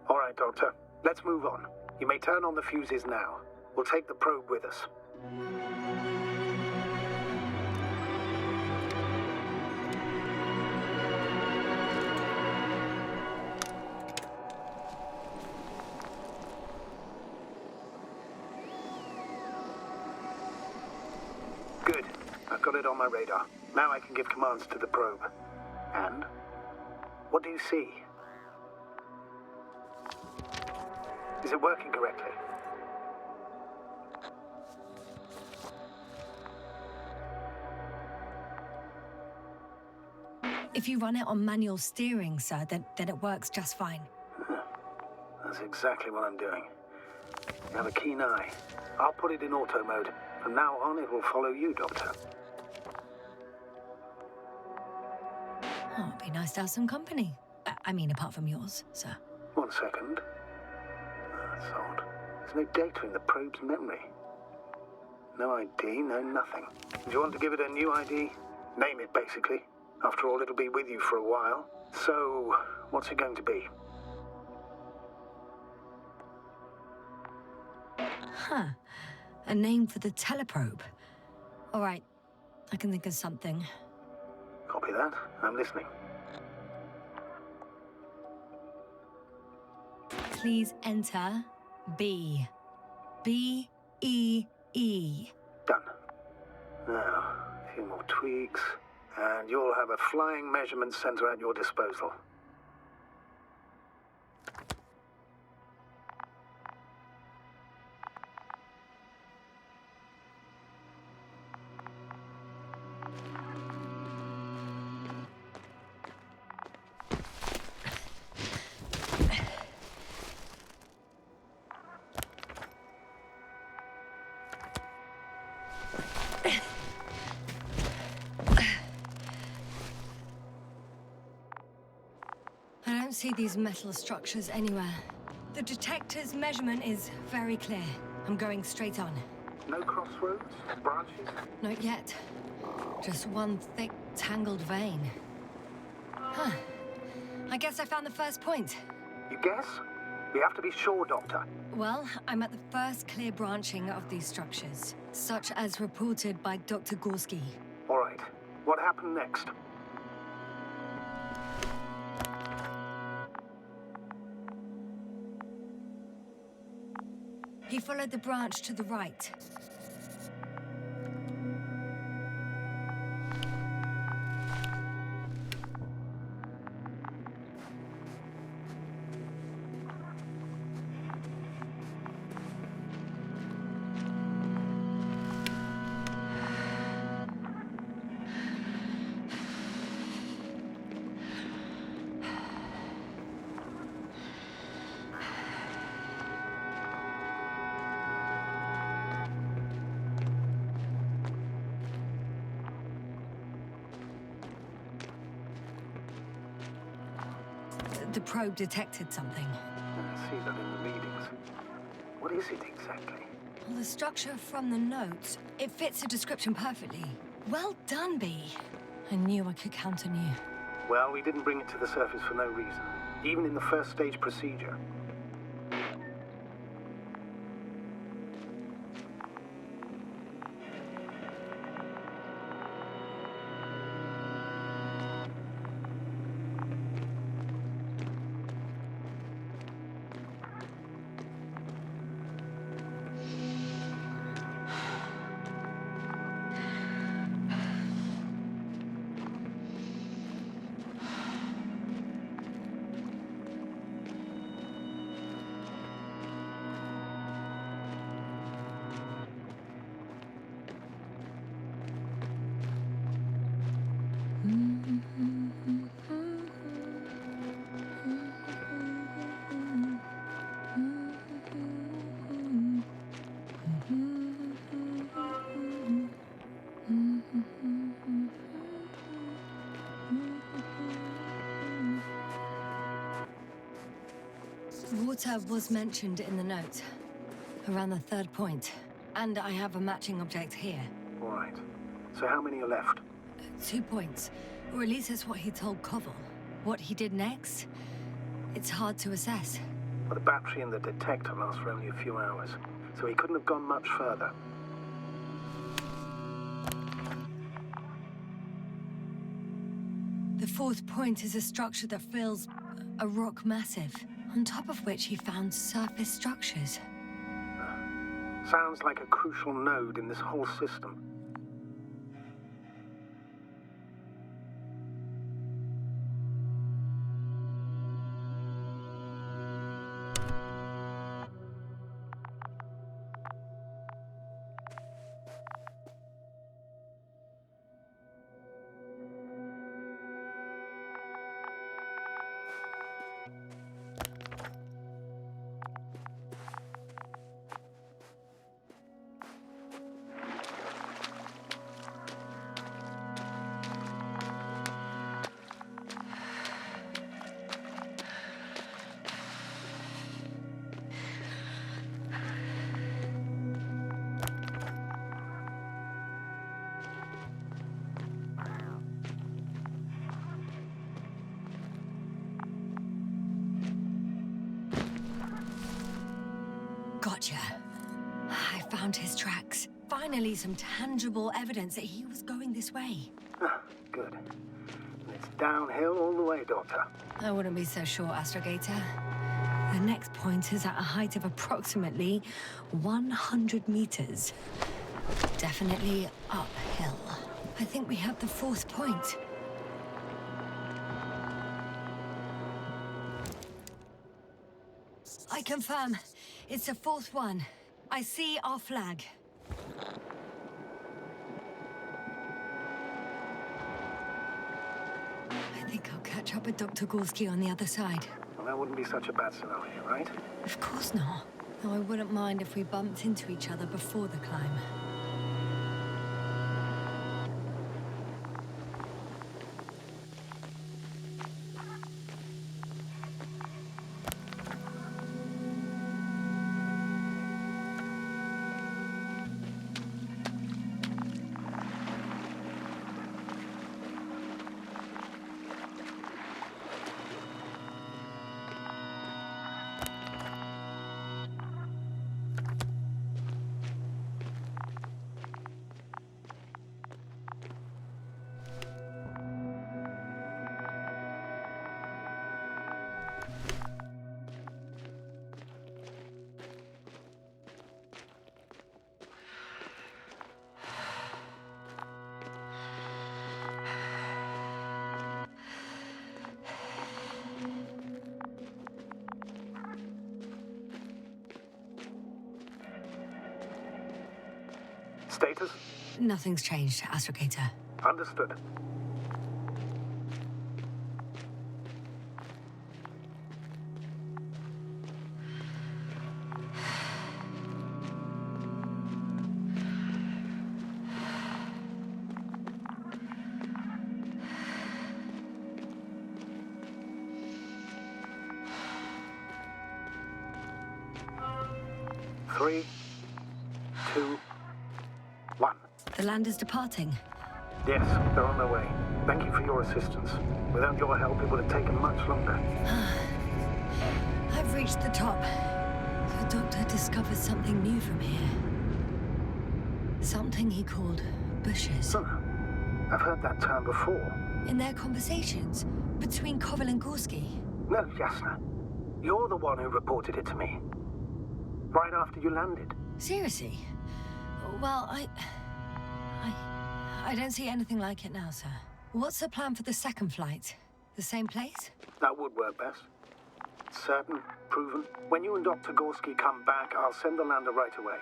All right, Doctor. Let's move on. You may turn on the fuses now. We'll take the probe with us. Good. I've got it on my radar. Now I can give commands to the probe. And? What do you see? Is it working correctly? If you run it on manual steering, sir, then it works just fine. That's exactly what I'm doing. You have a keen eye. I'll put it in auto mode. From now on, it will follow you, Doctor. Oh, it'd be nice to have some company. I mean, apart from yours, sir. 1 second. That's odd. There's no data in the probe's memory. No ID, no nothing. Do you want to give it a new ID? Name it, basically. After all, it'll be with you for a while. So, what's it going to be? Huh. A name for the teleprobe. All right. I can think of something. Copy that. I'm listening. Please enter B. B-E-E. Done. Now, a few more tweaks, and you'll have a flying measurement center at your disposal. I don't see these metal structures anywhere. The detector's measurement is very clear. I'm going straight on. No crossroads? Branches? Not yet. Just one thick, tangled vein. Huh. I guess I found the first point. You guess? We have to be sure, Doctor. Well, I'm at the first clear branching of these structures, such as reported by Dr. Gorski. All right. What happened next? He followed the branch to the right. The probe detected something. I see that in the readings. What is it exactly? Well, the structure from the notes, it fits the description perfectly. Well done, B. I knew I could count on you. Well, we didn't bring it to the surface for no reason. Even in the first stage procedure. Water was mentioned in the note, around the 3rd point. And I have a matching object here. All right. So how many are left? 2 points. Or at least that's what he told Koval. What he did next, it's hard to assess. Well, the battery and the detector last for only a few hours, so he couldn't have gone much further. The 4th point is a structure that fills a rock massive, on top of which he found surface structures. Sounds like a crucial node in this whole system. Gotcha. I found his tracks. Finally, some tangible evidence that he was going this way. Good. It's downhill all the way, Doctor. I wouldn't be so sure, Astrogator. The next point is at a height of approximately 100 meters. Definitely uphill. I think we have the 4th point. I confirm. It's the 4th one. I see our flag. I think I'll catch up with Dr. Gorski on the other side. Well, that wouldn't be such a bad scenario, right? Of course not. Though I wouldn't mind if we bumped into each other before the climb. Status? Nothing's changed, Astrogator. Understood. Three, two, one. The land is departing. Yes, they're on their way. Thank you for your assistance. Without your help, it would have taken much longer. I've reached the top. The doctor discovered something new from here. Something he called bushes. Huh. I've heard that term before. In their conversations between Koval and Gorski. No, Jasna. You're the one who reported it to me. Right after you landed. Seriously? Well, I don't see anything like it now, sir. What's the plan for the second flight? The same place? That would work best. Certain, proven. When you and Dr. Gorski come back, I'll send the lander right away.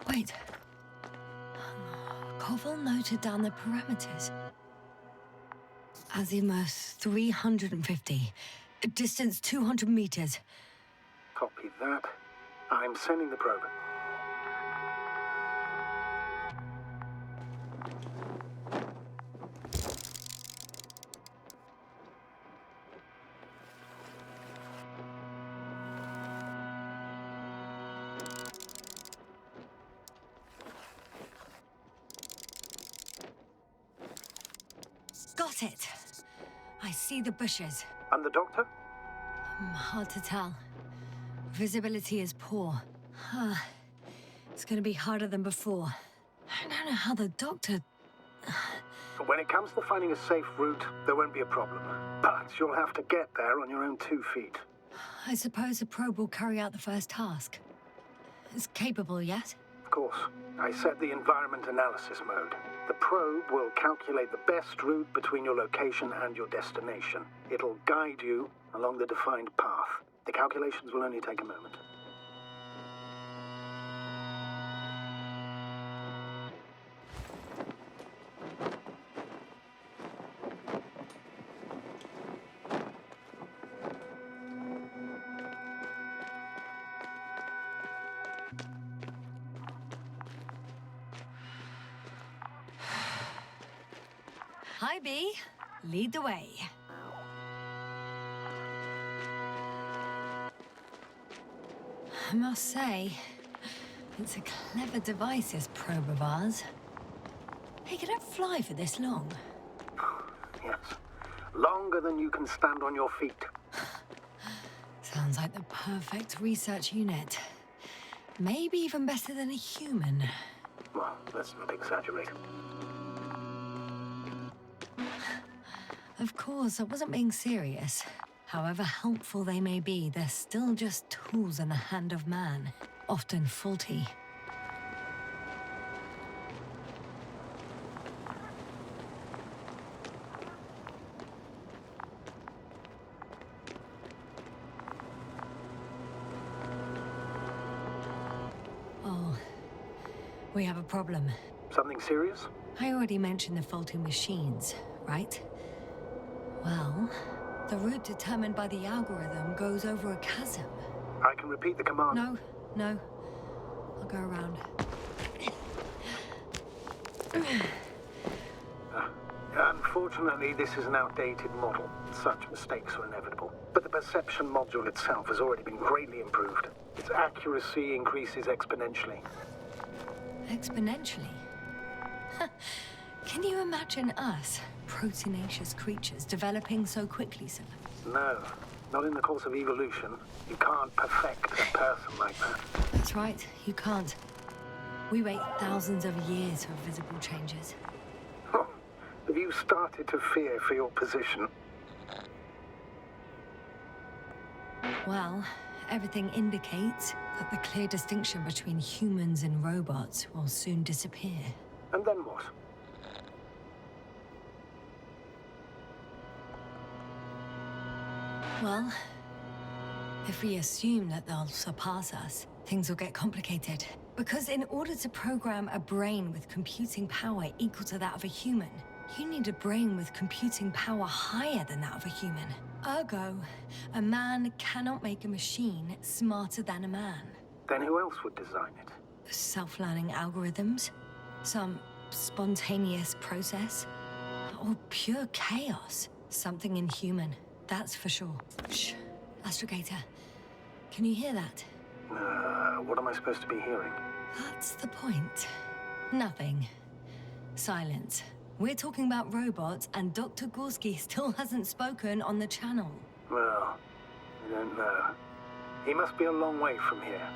Wait. Koval noted down the parameters. Azimuth 350. Distance 200 meters. Copy that. I'm sending the probe. Got it. I see the bushes. And the doctor? Hard to tell. Visibility is poor. It's gonna be harder than before. I don't know how the doctor... When it comes to finding a safe route, there won't be a problem. But you'll have to get there on your own 2 feet. I suppose the probe will carry out the first task. It's capable yet? Of course. I set the environment analysis mode. The probe will calculate the best route between your location and your destination. It'll guide you along the defined path. The calculations will only take a moment. Hi, B. Lead the way. I must say, it's a clever device, this probe of ours. Hey, can it fly for this long? Yes. Longer than you can stand on your feet. Sounds like the perfect research unit. Maybe even better than a human. Well, let's not exaggerate. Of course, I wasn't being serious. However helpful they may be, they're still just tools in the hand of man, often faulty. Oh, we have a problem. Something serious? I already mentioned the faulty machines, right? Well, the route determined by the algorithm goes over a chasm. I can repeat the command. No. I'll go around. Unfortunately, this is an outdated model. Such mistakes are inevitable. But the perception module itself has already been greatly improved. Its accuracy increases exponentially. Exponentially? Can you imagine us, proteinaceous creatures, developing so quickly, sir? No, not in the course of evolution. You can't perfect a person like that. That's right, you can't. We wait thousands of years for visible changes. Oh, have you started to fear for your position? Well, everything indicates that the clear distinction between humans and robots will soon disappear. And then what? Well, if we assume that they'll surpass us, things will get complicated. Because in order to program a brain with computing power equal to that of a human, you need a brain with computing power higher than that of a human. Ergo, a man cannot make a machine smarter than a man. Then who else would design it? Self-learning algorithms? Some spontaneous process? Or pure chaos? Something inhuman. That's for sure. Shh. Astrogator. Can you hear that? What am I supposed to be hearing? That's the point. Nothing. Silence. We're talking about robots, and Dr. Gorski still hasn't spoken on the channel. Well, I don't know. He must be a long way from here.